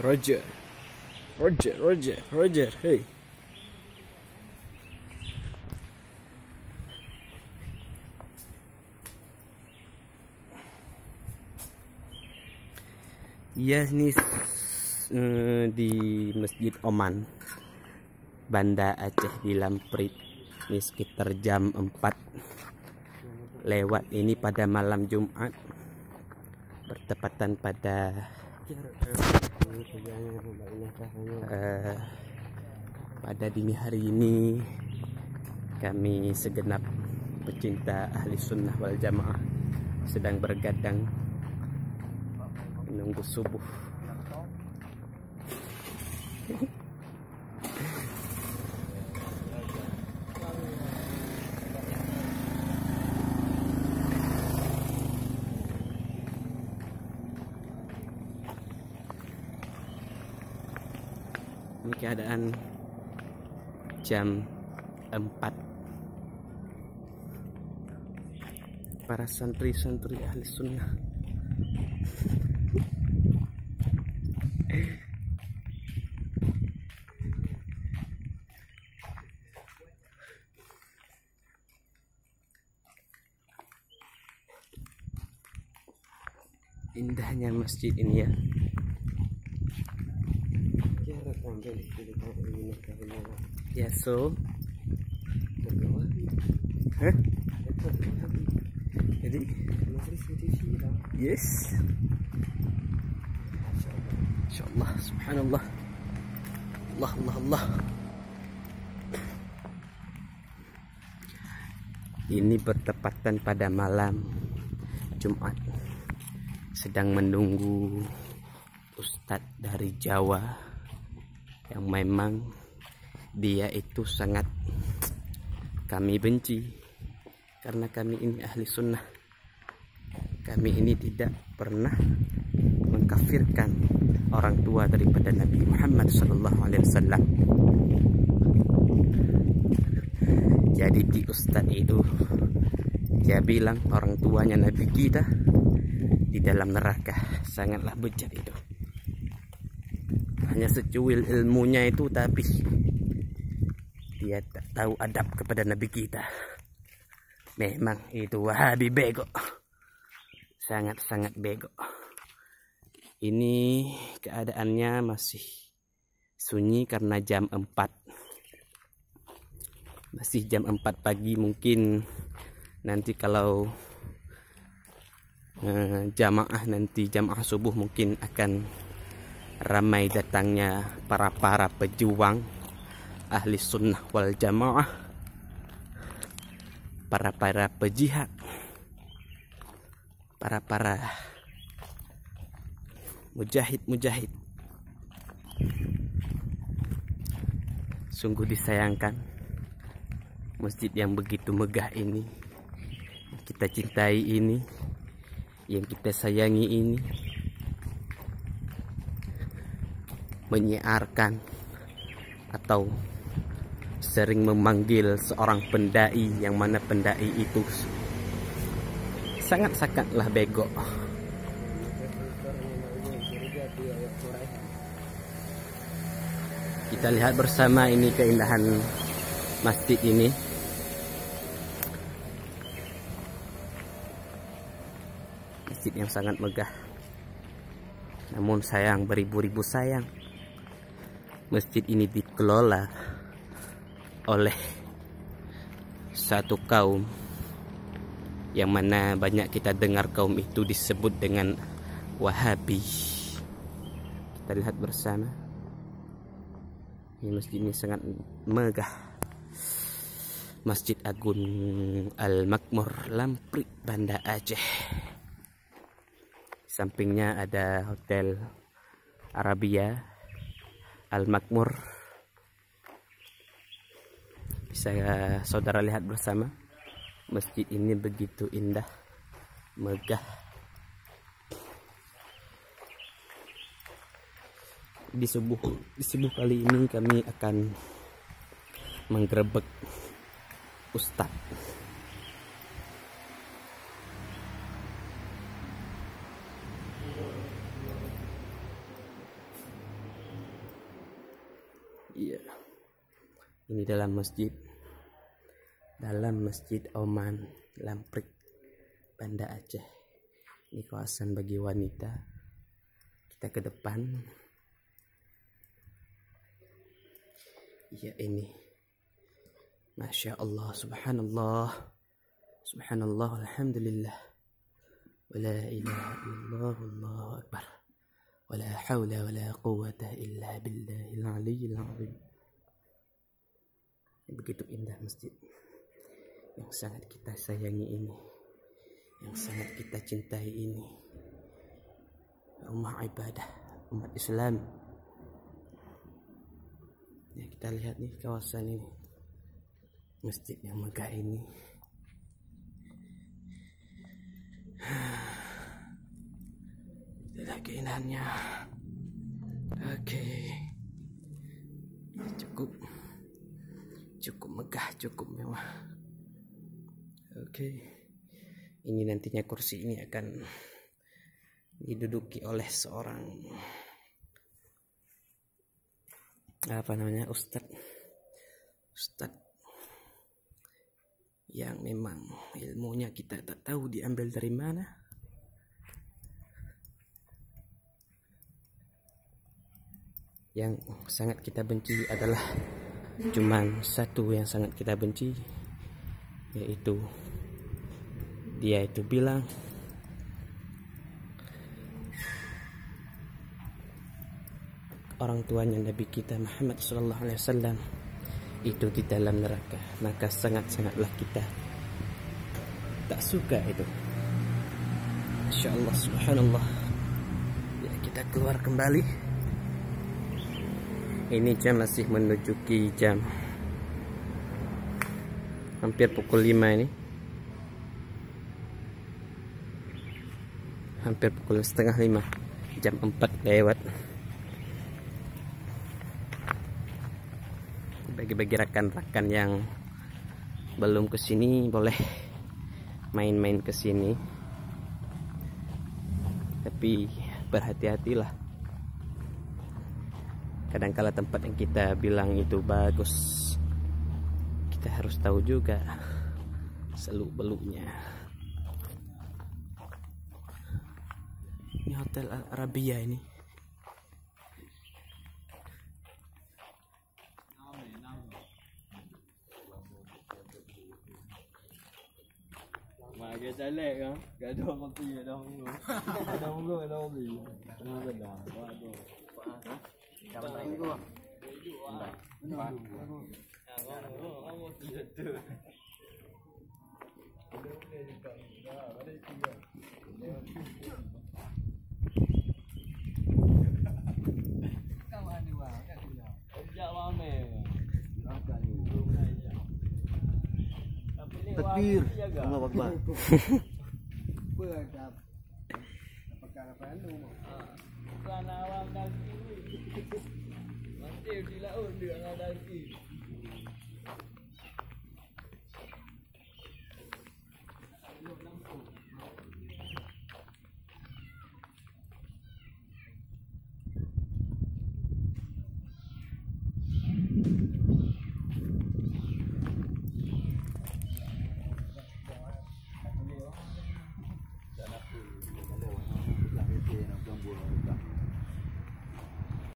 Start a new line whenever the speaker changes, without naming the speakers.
Roger, Roger, hey. Ya, ini di Masjid Oman, Banda Aceh di Lamprit. Ini sekitar jam 4 lewat ini pada malam Jumat, bertepatan pada pada dini hari ini. Kami segenap pecinta ahli sunnah wal jamaah sedang bergadang menunggu subuh. Ini keadaan jam 4. Para santri-santri ahli sunnah indahnya masjid ini ya. Ya, so jadi yes, insyaallah, subhanallah, Allah. Ini bertepatan pada malam Jumat, sedang menunggu Ustadz dari Jawa yang memang dia itu sangat kami benci, karena kami ini ahli sunnah. Kami ini tidak pernah mengkafirkan orang tua daripada Nabi Muhammad SAW. Jadi di Ustadz itu dia bilang orang tuanya Nabi kita di dalam neraka. Sangatlah bejat itu. Hanya secuil ilmunya itu, tapi dia tak tahu adab kepada Nabi kita. Memang itu Wahabi bego, sangat-sangat bego. Ini keadaannya masih sunyi karena jam 4. Masih jam 4 pagi. Mungkin nanti kalau jamaah subuh mungkin akan ramai datangnya para pejuang ahli sunnah wal jamaah, para pejihad, para mujahid. Sungguh disayangkan masjid yang begitu megah ini, yang kita cintai ini, yang kita sayangi ini, menyiarkan atau sering memanggil seorang pendai, yang mana pendai itu sangatlah bego. Kita lihat bersama ini keindahan masjid ini. Masjid yang sangat megah. Namun sayang, beribu-ribu sayang, masjid ini dikelola oleh satu kaum yang mana banyak kita dengar kaum itu disebut dengan Wahabi. Kita lihat bersama. Ini masjid ini sangat megah. Masjid Agung Al-Makmur, Lamprit, Banda Aceh. Sampingnya ada Hotel Arabia Al-Makmur. Bisa saudara lihat bersama. Masjid ini begitu indah, megah. Di subuh kali ini kami akan menggerebek Ustadz. Iya. Ini dalam masjid Oman Lamprik, Banda Aceh. Ini kawasan bagi wanita. Kita ke depan. Iya, ini. Masya Allah, subhanallah, subhanallah, alhamdulillah, wala ilaha illallah, wallahu akbar, wala hawla wala quwwata illa billahil aliyyil azim. Begitu indah masjid yang sangat kita sayangi ini, yang sangat kita cintai ini, rumah ibadah umat Islam. Ya, kita lihat nih kawasan ini, masjid yang megah ini. Itulah keindahannya. Oke, cukup megah, cukup mewah. Oke, ini nantinya kursi ini akan diduduki oleh seorang ustadz yang memang ilmunya kita tak tahu diambil dari mana. Yang sangat kita benci adalah cuman satu yang sangat kita benci, yaitu dia itu bilang orang tuanya Nabi kita Muhammad SAW itu di dalam neraka. Maka sangat-sangatlah kita tak suka itu. Masya Allah, subhanallah. Ya, kita keluar kembali. Ini jam masih menuju jam hampir pukul 5 ini. Hampir pukul setengah 5. Jam 4 lewat. Bagi-bagi rekan-rekan yang belum kesini boleh main-main kesini, tapi berhati-hatilah. Kadang-kala tempat yang kita bilang itu bagus, kita harus tahu juga seluk-beluknya. Ini Hotel Al Arabia ini.
Cái trái lệ không? Cái đồ công ty ở đâu không? Ở đâu không? Ở đâu gì? Nó gần đó. Cầm đánh luôn.
Takbir, Allahu Akbar.
Bukan awam daki. Masih di laut dia daki.